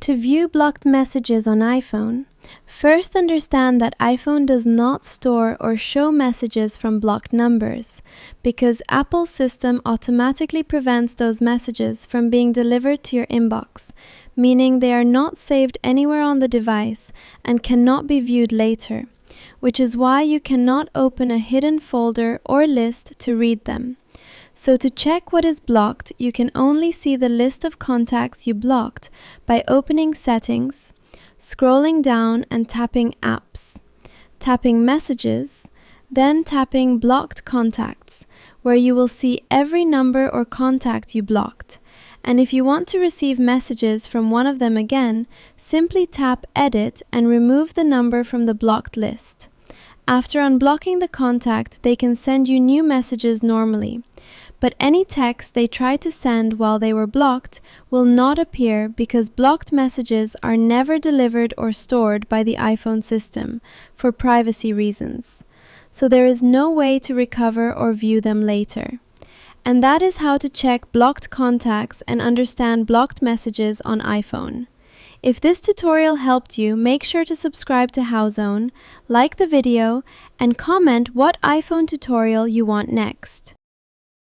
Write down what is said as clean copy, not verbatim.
To view blocked messages on iPhone, first understand that iPhone does not store or show messages from blocked numbers because Apple's system automatically prevents those messages from being delivered to your inbox, meaning they are not saved anywhere on the device and cannot be viewed later, which is why you cannot open a hidden folder or list to read them. So to check what is blocked, you can only see the list of contacts you blocked by opening Settings, scrolling down and tapping Apps, tapping Messages, then tapping Blocked Contacts, where you will see every number or contact you blocked. And if you want to receive messages from one of them again, simply tap Edit and remove the number from the blocked list. After unblocking the contact, they can send you new messages normally. But any text they try to send while they were blocked will not appear because blocked messages are never delivered or stored by the iPhone system for privacy reasons. So there is no way to recover or view them later. And that is how to check blocked contacts and understand blocked messages on iPhone. If this tutorial helped you, make sure to subscribe to HOWZONE, like the video, and comment what iPhone tutorial you want next.